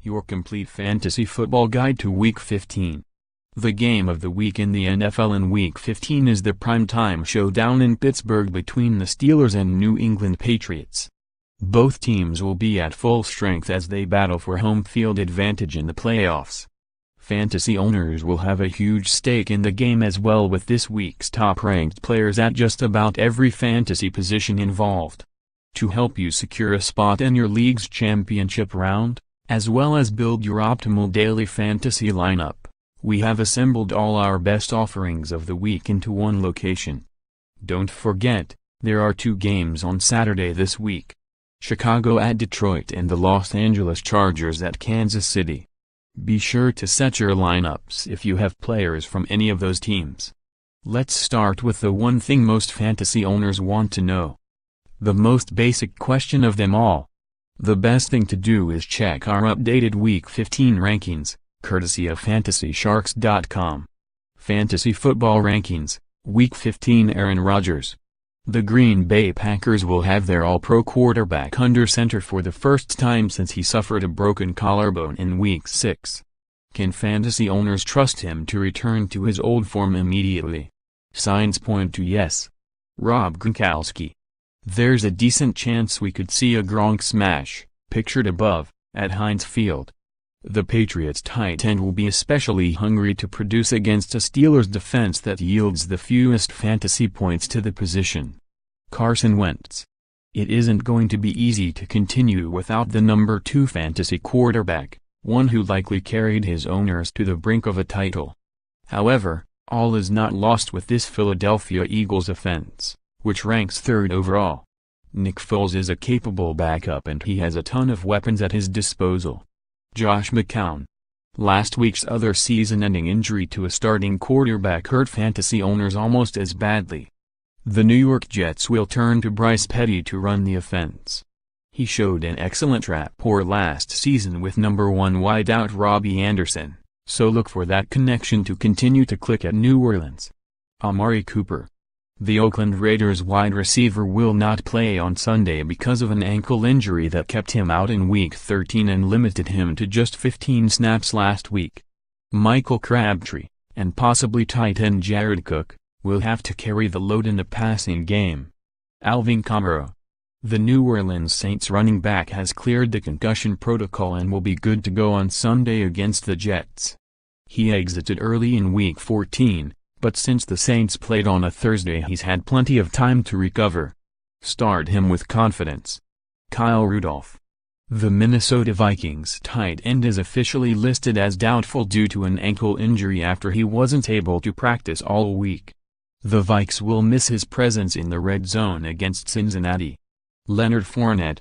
your complete fantasy football guide to Week 15. The game of the week in the NFL in Week 15 is the primetime showdown in Pittsburgh between the Steelers and New England Patriots. Both teams will be at full strength as they battle for home field advantage in the playoffs. Fantasy owners will have a huge stake in the game as well, with this week's top-ranked players at just about every fantasy position involved. To help you secure a spot in your league's championship round, as well as build your optimal daily fantasy lineup, we have assembled all our best offerings of the week into one location. Don't forget, there are 2 games on Saturday this week: Chicago at Detroit and the Los Angeles Chargers at Kansas City. Be sure to set your lineups if you have players from any of those teams. Let's start with the one thing most fantasy owners want to know. The most basic question of them all. The best thing to do is check our updated Week 15 rankings, courtesy of FantasySharks.com. Fantasy Football Rankings, Week 15. Aaron Rodgers. The Green Bay Packers will have their All-Pro quarterback under center for the first time since he suffered a broken collarbone in Week 6. Can fantasy owners trust him to return to his old form immediately? Signs point to yes. Rob Gronkowski. There's a decent chance we could see a Gronk smash, pictured above, at Heinz Field. The Patriots tight end will be especially hungry to produce against a Steelers defense that yields the fewest fantasy points to the position. Carson Wentz. It isn't going to be easy to continue without the number 2 fantasy quarterback, one who likely carried his owners to the brink of a title. However, all is not lost with this Philadelphia Eagles offense, which ranks 3rd overall. Nick Foles is a capable backup and he has a ton of weapons at his disposal. Josh McCown. Last week's other season-ending injury to a starting quarterback hurt fantasy owners almost as badly. The New York Jets will turn to Bryce Petty to run the offense. He showed an excellent rapport last season with number 1 wideout Robbie Anderson, so look for that connection to continue to click at New Orleans. Amari Cooper. The Oakland Raiders wide receiver will not play on Sunday because of an ankle injury that kept him out in Week 13 and limited him to just 15 snaps last week. Michael Crabtree, and possibly tight end Jared Cook, will have to carry the load in the passing game. Alvin Kamara. The New Orleans Saints running back has cleared the concussion protocol and will be good to go on Sunday against the Jets. He exited early in Week 14. But since the Saints played on a Thursday, he's had plenty of time to recover. Start him with confidence. Kyle Rudolph. The Minnesota Vikings tight end is officially listed as doubtful due to an ankle injury after he wasn't able to practice all week. The Vikes will miss his presence in the red zone against Cincinnati. Leonard Fournette.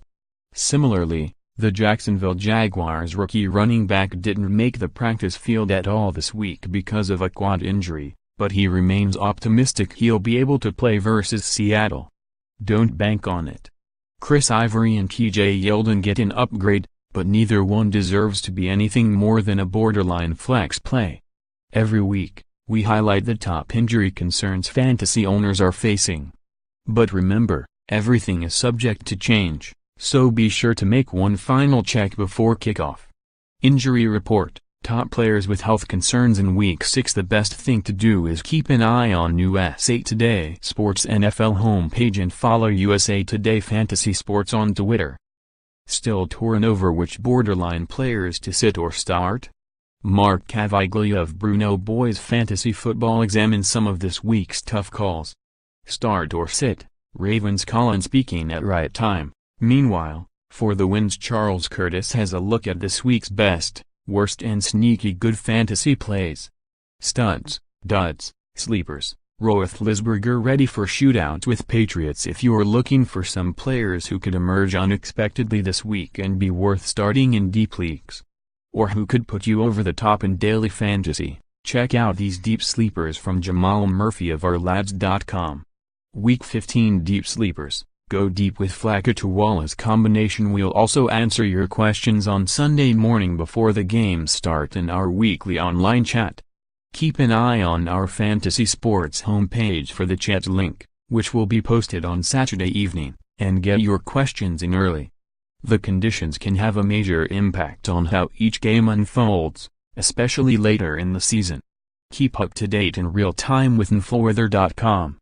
Similarly, the Jacksonville Jaguars rookie running back didn't make the practice field at all this week because of a quad injury, but he remains optimistic he'll be able to play versus Seattle. Don't bank on it. Chris Ivory and TJ Yeldon get an upgrade, but neither one deserves to be anything more than a borderline flex play. Every week, we highlight the top injury concerns fantasy owners are facing. But remember, everything is subject to change, so be sure to make one final check before kickoff. Injury report. Top players with health concerns in Week 6. The best thing to do is keep an eye on USA Today Sports NFL homepage and follow USA Today Fantasy Sports on Twitter. Still torn over which borderline players to sit or start? Mark Cavaglia of Bruno Boys Fantasy Football examines some of this week's tough calls. Start or sit, Ravens Colin speaking at right time. Meanwhile, for the wins, Charles Curtis has a look at this week's best, worst and sneaky good fantasy plays. Studs, duds, sleepers. Roethlisberger ready for shootouts with Patriots. If you're looking for some players who could emerge unexpectedly this week and be worth starting in deep leagues, or who could put you over the top in daily fantasy, check out these deep sleepers from Jamal Murphy of ourlads.com. Week 15 Deep Sleepers. Go deep with Flacco to Wallace combination. We'll also answer your questions on Sunday morning before the games start in our weekly online chat. Keep an eye on our Fantasy Sports homepage for the chat link, which will be posted on Saturday evening, and get your questions in early. The conditions can have a major impact on how each game unfolds, especially later in the season. Keep up to date in real time with InfoWeather.com.